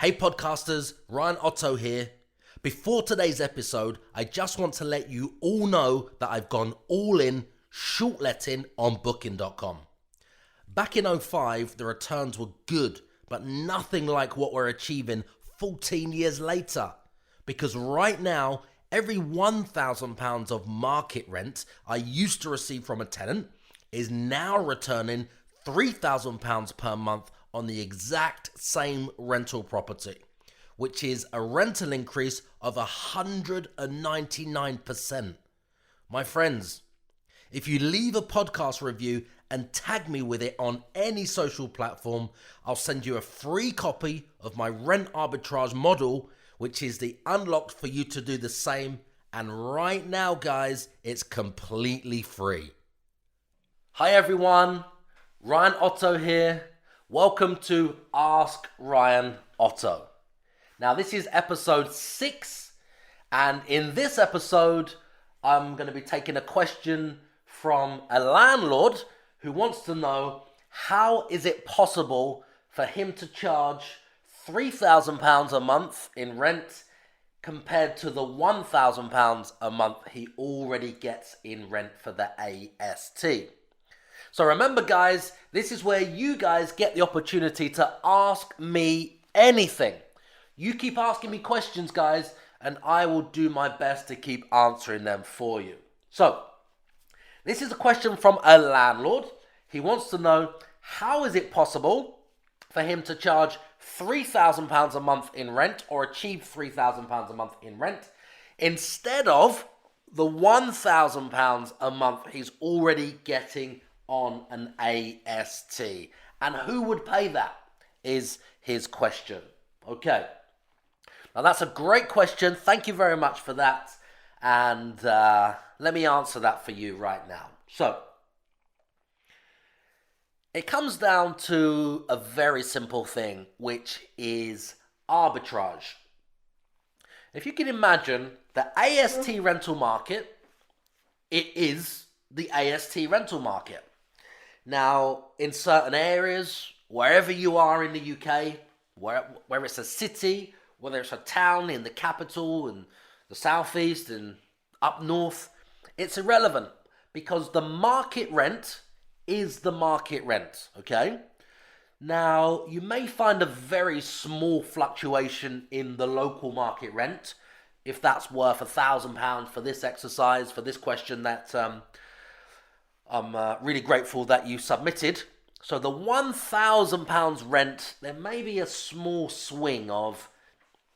Hey podcasters, Ryan Otto here. Before today's episode, I just want to let you all know that I've gone all in short letting on booking.com. Back in '05, the returns were good, but nothing like what we're achieving 14 years later. Because right now, every £1,000 of market rent I used to receive from a tenant is now returning £3,000 per month on the exact same rental property, which is a rental increase of 199%. My friends, if you leave a podcast review and tag me with it on any social platform, I'll send you a free copy of my rent arbitrage model, which is the unlock for you to do the same. And right now, guys, it's completely free. Hi everyone, Ryan Otto here. Welcome to Ask Ryan Otto. Now this is episode 6, and in this episode I'm going to be taking a question from a landlord who wants to know how is it possible for him to charge £3,000 a month in rent compared to the £1,000 a month he already gets in rent for the AST. So remember guys, this is where you guys get the opportunity to ask me anything. You keep asking me questions guys, and I will do my best to keep answering them for you. So, this is a question from a landlord. He wants to know, how is it possible for him to charge £3,000 a month in rent or achieve £3,000 a month in rent instead of the £1,000 a month he's already getting on an AST? And who would pay that is his question. Okay. Now that's a great question. Thank you very much for that. And let me answer that for you right now. So, it comes down to a very simple thing, which is arbitrage. If you can imagine the AST rental market, it is the AST rental market. Now, in certain areas, wherever you are in the UK, where it's a city, whether it's a town in the capital and the southeast and up north, it's irrelevant because the market rent is the market rent, okay? Now, you may find a very small fluctuation in the local market rent, if that's worth £1,000 for this exercise, for this question that I'm really grateful that you submitted. So the £1,000 rent, there may be a small swing of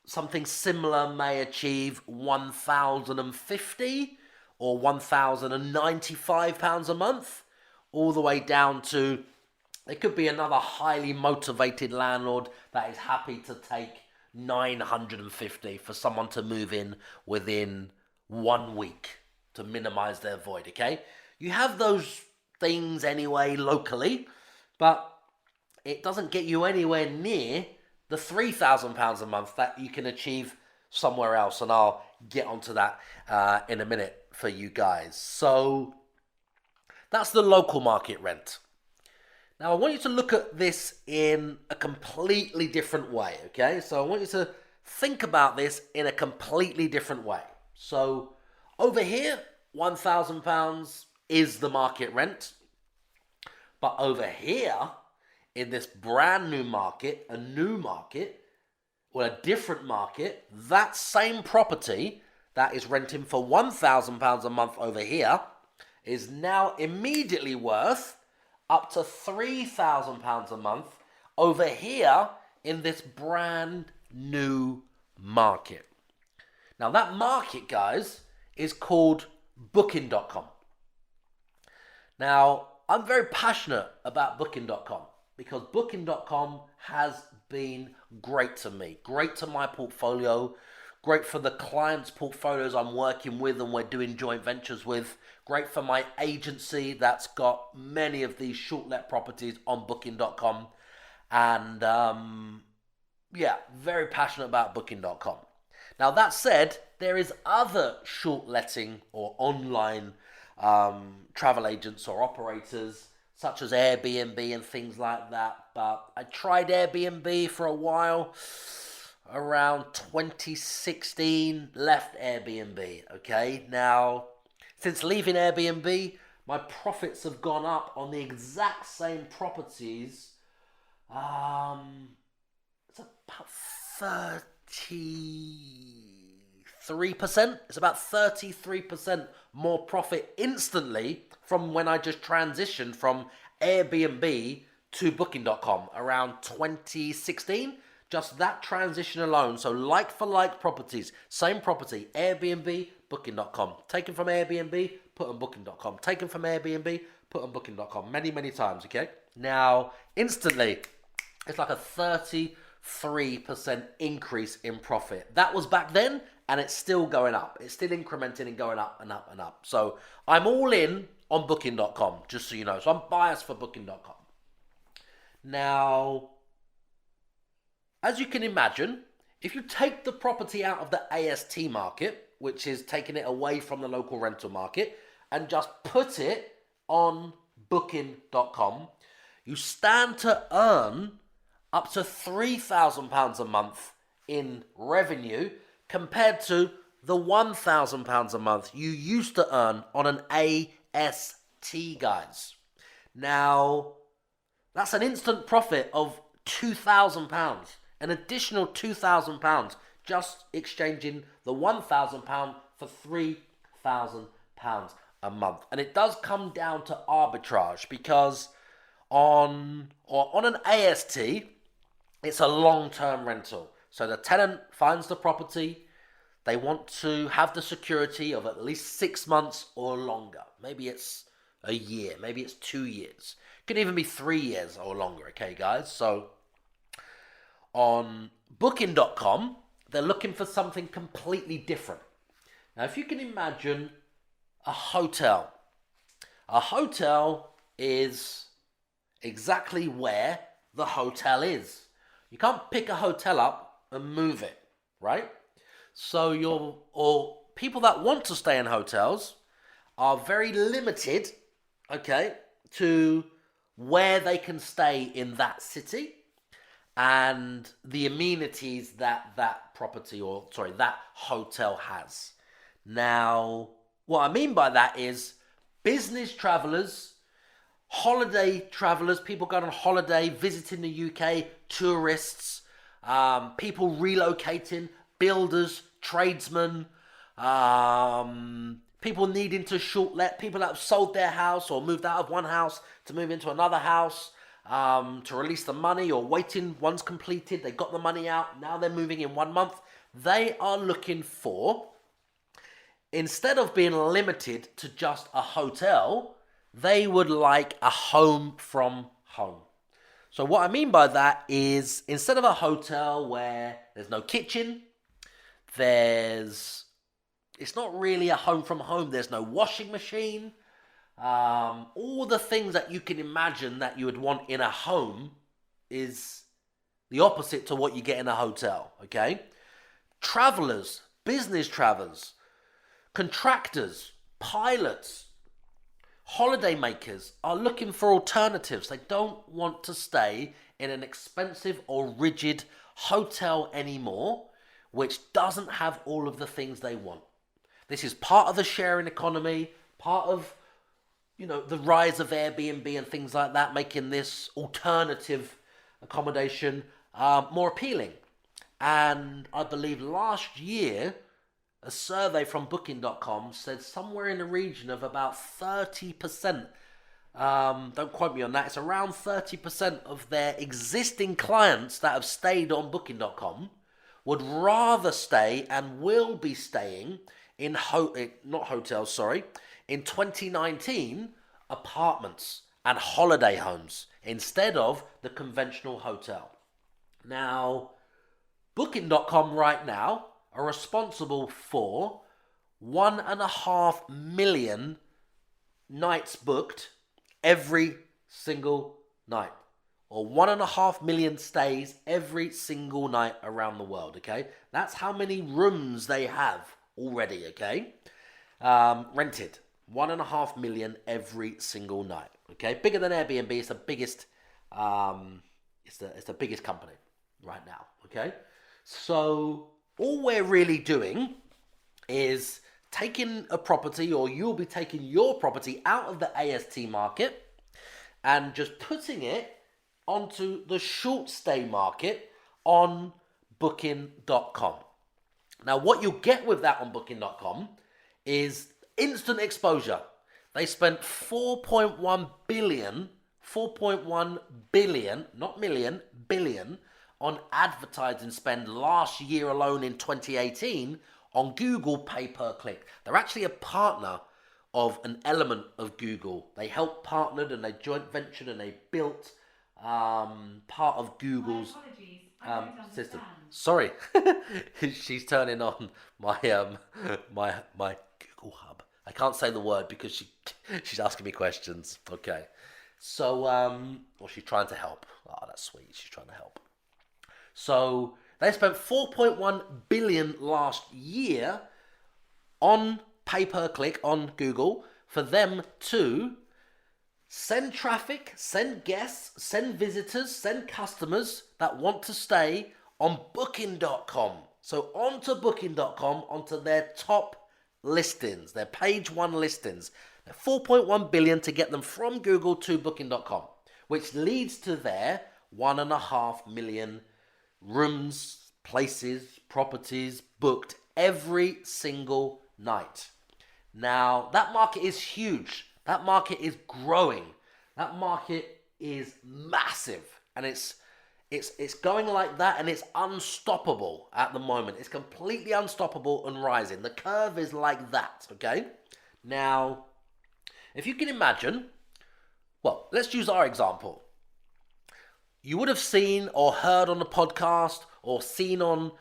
something similar may achieve £1,050 or £1,095 a month, all the way down to, it could be another highly motivated landlord that is happy to take £950 for someone to move in within 1 week to minimize their void, okay? You have those things anyway locally, but it doesn't get you anywhere near the £3,000 a month that you can achieve somewhere else, and I'll get onto that in a minute for you guys. So that's the local market rent. Now I want you to look at this in a completely different way, okay? So I want you to think about this in a completely different way. So over here, £1,000 is the market rent. But over here, in this brand new market, a new market, or a different market, that same property that is renting for £1,000 a month over here is now immediately worth up to £3,000 a month over here in this brand new market. Now that market, guys, is called booking.com. Now, I'm very passionate about booking.com because booking.com has been great to me, great to my portfolio, great for the clients' portfolios I'm working with and we're doing joint ventures with, great for my agency that's got many of these short-let properties on booking.com, and very passionate about booking.com. Now that said, there is other short-letting or online travel agents or operators such as Airbnb and things like that, but I tried Airbnb for a while. around 2016, left Airbnb, okay? Now, since leaving Airbnb, my profits have gone up on the exact same properties. It's about 33%. It's about 33% more profit instantly from when I just transitioned from Airbnb to Booking.com around 2016. Just that transition alone. So like for like properties, same property, Airbnb, Booking.com. Taken from Airbnb, put on Booking.com. Taken from Airbnb, put on Booking.com. Many, many times, okay? Now, instantly, it's like a 33% increase in profit. That was back then, and it's still going up. It's still incrementing and going up and up and up. So I'm all in on Booking.com, just so you know. So I'm biased for Booking.com. Now, as you can imagine, if you take the property out of the AST market, which is taking it away from the local rental market, and just put it on Booking.com, you stand to earn up to £3,000 a month in revenue compared to the £1,000 a month you used to earn on an AST, guys. Now, that's an instant profit of £2,000, an additional £2,000, just exchanging the £1,000 for £3,000 a month. And it does come down to arbitrage, because on an AST, it's a long-term rental. So the tenant finds the property. They want to have the security of at least 6 months or longer. Maybe it's a year. Maybe it's 2 years. It could even be 3 years or longer, okay, guys? So on Booking.com, they're looking for something completely different. Now, if you can imagine a hotel is exactly where the hotel is. You can't pick a hotel up and move it, right? So people that want to stay in hotels are very limited, okay, to where they can stay in that city and the amenities that that hotel has. Now, what I mean by that is business travelers, holiday travelers, people going on holiday, visiting the UK, tourists, people relocating, builders, tradesmen, people needing to short let, people that have sold their house or moved out of one house to move into another house, to release the money, or waiting, one's completed, they got the money out, now they're moving in 1 month. They are looking for, instead of being limited to just a hotel, they would like a home from home. So what I mean by that is, instead of a hotel where there's no kitchen, it's not really a home from home, there's no washing machine, all the things that you can imagine that you would want in a home is the opposite to what you get in a hotel, okay? Travelers, business travelers, contractors, pilots, holiday makers are looking for alternatives. They don't want to stay in an expensive or rigid hotel anymore, which doesn't have all of the things they want. This is part of the sharing economy, part of, the rise of Airbnb and things like that, making this alternative accommodation more appealing. And I believe last year, a survey from Booking.com said somewhere in the region of about 30%, don't quote me on that, it's around 30% of their existing clients that have stayed on Booking.com would rather stay and will be staying in in 2019, apartments and holiday homes instead of the conventional hotel. Now, Booking.com right now are responsible for 1.5 million nights booked every single night, or 1.5 million stays every single night around the world, okay? That's how many rooms they have already, okay? Rented. 1.5 million every single night, okay? Bigger than Airbnb. It's the biggest company right now, okay? So all we're really doing is taking a property, or you'll be taking your property out of the AST market and just putting it onto the short stay market on booking.com. Now, what you'll get with that on booking.com is instant exposure. They spent 4.1 billion, not million, billion, on advertising spend last year alone in 2018 on Google pay-per-click. They're actually a partner of an element of Google. They helped partnered and they joint ventured and they built part of Google's system. Sorry, she's turning on my my Google Hub. I can't say the word because she's asking me questions. Okay, so well, she's trying to help. Oh, that's sweet. She's trying to help. So they spent 4.1 billion last year on pay-per-click on Google for them to send traffic, send guests, send visitors, send customers that want to stay on booking.com. So onto booking.com, onto their top listings, their page one listings. 4.1 billion to get them from Google to booking.com, which leads to their 1.5 million rooms, places, properties booked every single night. Now, that market is huge. That market is growing. That market is massive. And it's going like that, and it's unstoppable at the moment. It's completely unstoppable and rising. The curve is like that, okay? Now, if you can imagine, well, let's use our example. You would have seen or heard on the podcast or seen on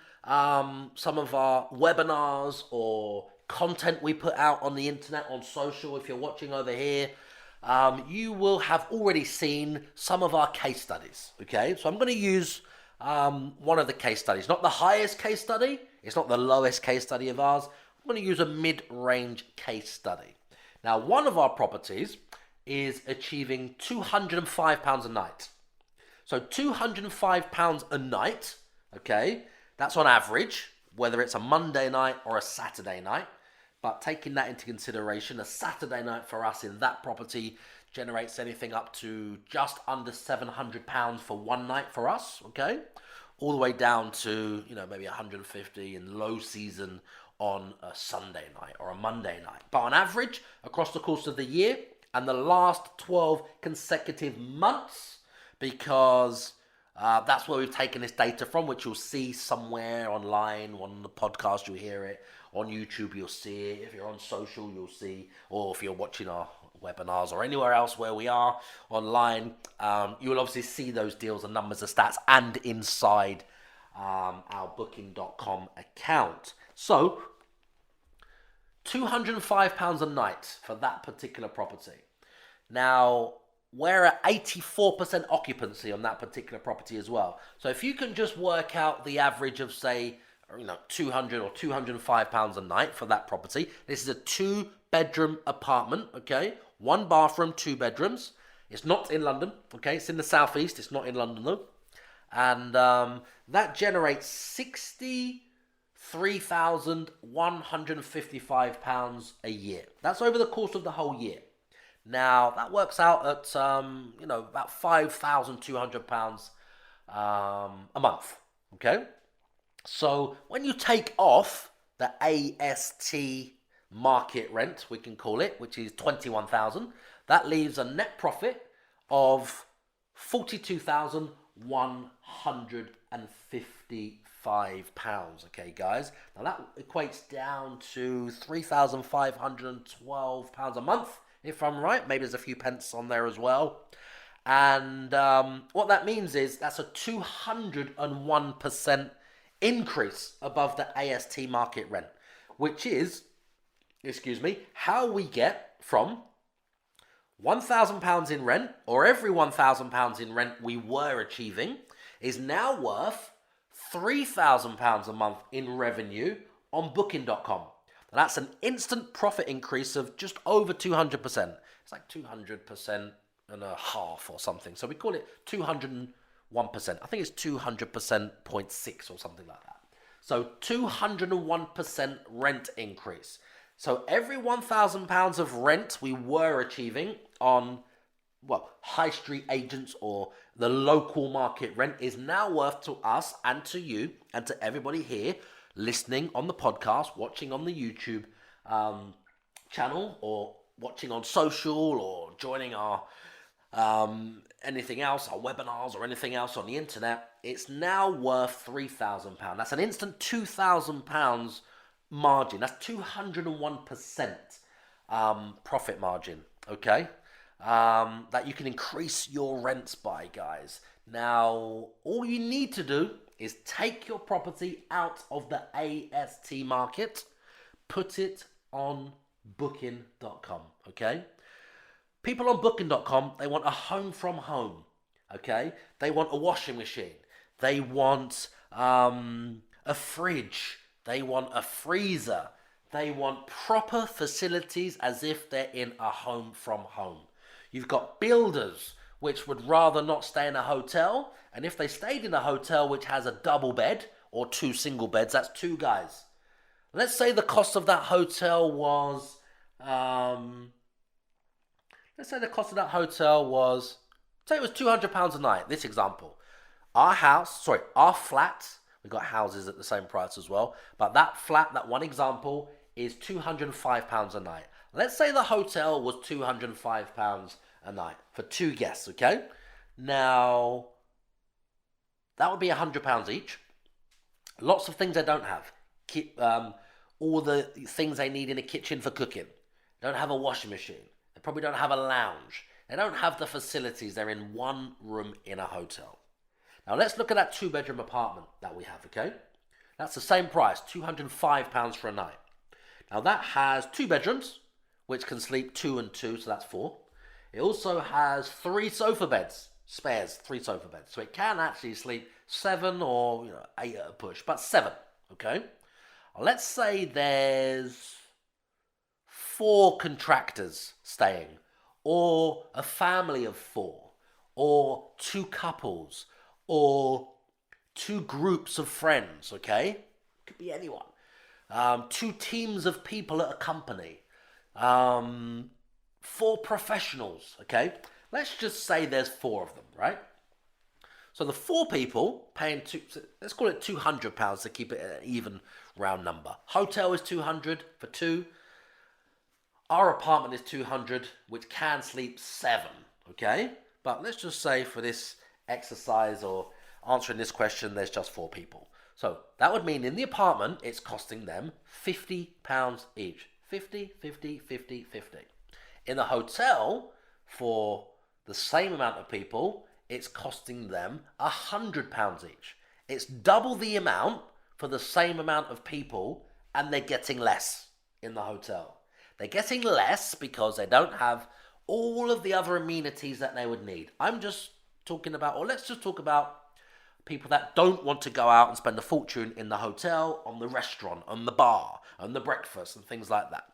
some of our webinars or content we put out on the internet, on social. If you're watching over here, you will have already seen some of our case studies, okay? So I'm going to use one of the case studies. Not the highest case study. It's not the lowest case study of ours. I'm going to use a mid-range case study. Now, one of our properties is achieving £205 a night. So £205 a night, okay, that's on average, whether it's a Monday night or a Saturday night. But taking that into consideration, a Saturday night for us in that property generates anything up to just under £700 for one night for us, okay? All the way down to, maybe 150 in low season on a Sunday night or a Monday night. But on average, across the course of the year and the last 12 consecutive months, because that's where we've taken this data from, which you'll see somewhere online, on the podcast you'll hear it, on YouTube you'll see it, if you're on social you'll see, or if you're watching our webinars or anywhere else where we are online, you will obviously see those deals and numbers and stats and inside our booking.com account. So £205 a night for that particular property. Now, we're at 84% occupancy on that particular property as well. So if you can just work out the average of, say, £200 or £205 a night for that property. This is a 2-bedroom apartment, okay? 1 bathroom, 2 bedrooms. It's not in London, okay? It's in the southeast. It's not in London, though. And that generates £63,155 a year. That's over the course of the whole year. Now, that works out at, about £5,200 a month, okay? So, when you take off the AST market rent, we can call it, which is £21,000, that leaves a net profit of £42,155, okay, guys? Now, that equates down to £3,512 a month, if I'm right. Maybe there's a few pence on there as well. And what that means is that's a 201% increase above the AST market rent, which is, how we get from £1,000 in rent, or every £1,000 in rent we were achieving, is now worth £3,000 a month in revenue on booking.com. Now, that's an instant profit increase of just over 200%. It's like 200% and a half or something. So we call it 200 1%. I think it's 200% 0.6 or something like that. So 201% rent increase. So every £1,000 of rent we were achieving on, well, high street agents or the local market rent is now worth to us and to you and to everybody here listening on the podcast, watching on the YouTube channel, or watching on social, or joining our anything else, our webinars or anything else on the internet. It's now worth £3,000. That's an instant £2,000 margin. That's 201% profit margin, okay? That you can increase your rents by, guys. Now, all you need to do is take your property out of the AST market, put it on booking.com, okay? People on booking.com, they want a home from home, okay? They want a washing machine. They want a fridge. They want a freezer. They want proper facilities as if they're in a home from home. You've got builders which would rather not stay in a hotel, and if they stayed in a hotel which has a double bed or 2 single beds, that's 2 guys. Let's say the cost of that hotel was... Let's say the cost of that hotel was, say it was £200 a night, this example. Our flat, we've got houses at the same price as well, but that flat, that one example, is £205 a night. Let's say the hotel was £205 a night for 2 guests, okay? Now, that would be £100 each. Lots of things they don't have. All the things they need in a kitchen for cooking. They don't have a washing machine. They probably don't have a lounge. They don't have the facilities. They're in one room in a hotel. Now let's look at that 2-bedroom apartment that we have, okay? That's the same price, £205 for a night. Now that has 2 bedrooms, which can sleep 2 and 2, so that's 4. It also has 3 sofa beds, spares 3 sofa beds. So it can actually sleep 7 or 8 at a push, but 7, okay? Let's say there's 4 contractors staying, or a family of 4, or 2 couples, or 2 groups of friends, okay? Could be anyone. 2 teams of people at a company. 4 professionals, okay? Let's just say there's 4 of them, right? So the 4 people paying let's call it £200 to keep it an even round number. Hotel is 200 for 2. Our apartment is 200, which can sleep 7, okay? But let's just say for this exercise or answering this question, there's just 4 people. So that would mean in the apartment, it's costing them £50 each. 50, 50, 50, 50. In the hotel, for the same amount of people, it's costing them £100 each. It's double the amount for the same amount of people, and they're getting less in the hotel. They're getting less because they don't have all of the other amenities that they would need. I'm just talking about, or let's just talk about people that don't want to go out and spend a fortune in the hotel, on the restaurant, on the bar, on the breakfast and things like that.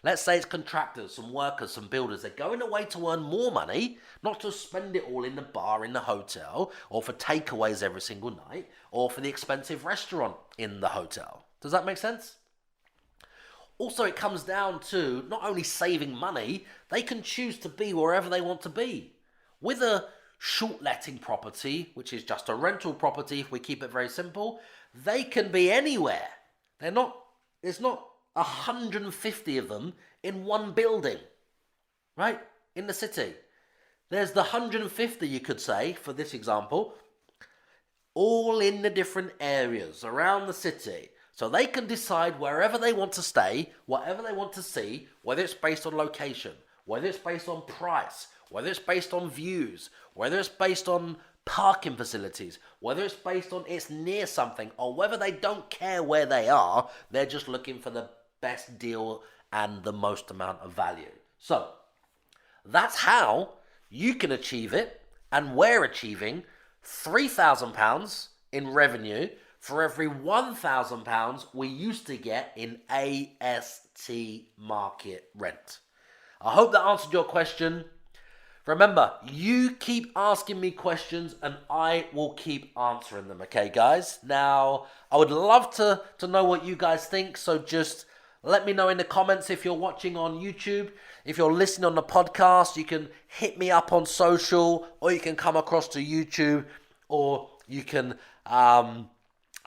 Let's say it's contractors, some workers, some builders. They're going away to earn more money, not to spend it all in the bar, in the hotel, or for takeaways every single night, or for the expensive restaurant in the hotel. Does that make sense? Also, it comes down to not only saving money, they can choose to be wherever they want to be. With a short letting property, which is just a rental property, if we keep it very simple, they can be anywhere. There's not 150 of them in one building, right? In the city. There's the 150, you could say, for this example, all in the different areas around the city. So they can decide wherever they want to stay, whatever they want to see, whether it's based on location, whether it's based on price, whether it's based on views, whether it's based on parking facilities, whether it's based on it's near something, or whether they don't care where they are, they're just looking for the best deal and the most amount of value. So that's how you can achieve it, and we're achieving £3,000 in revenue for every £1,000 we used to get in AST market rent. I hope that answered your question. Remember, you keep asking me questions and I will keep answering them, okay, guys? Now, I would love to know what you guys think, so just let me know in the comments if you're watching on YouTube. If you're listening on the podcast, you can hit me up on social, or you can come across to YouTube, or you can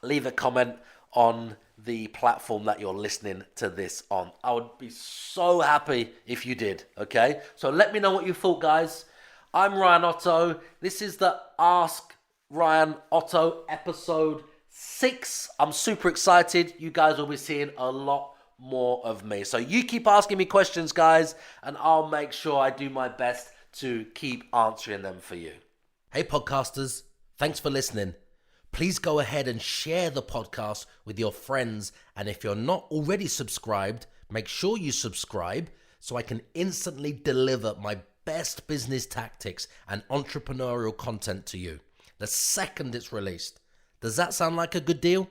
leave a comment on the platform that you're listening to this on. I would be so happy if you did, okay? So let me know what you thought, guys. I'm Ryan Otto. This is the Ask Ryan Otto episode 6. I'm super excited. You guys will be seeing a lot more of me. So you keep asking me questions, guys, and I'll make sure I do my best to keep answering them for you. Hey, podcasters. Thanks for listening. Please go ahead and share the podcast with your friends. And if you're not already subscribed, make sure you subscribe so I can instantly deliver my best business tactics and entrepreneurial content to you the second it's released. Does that sound like a good deal?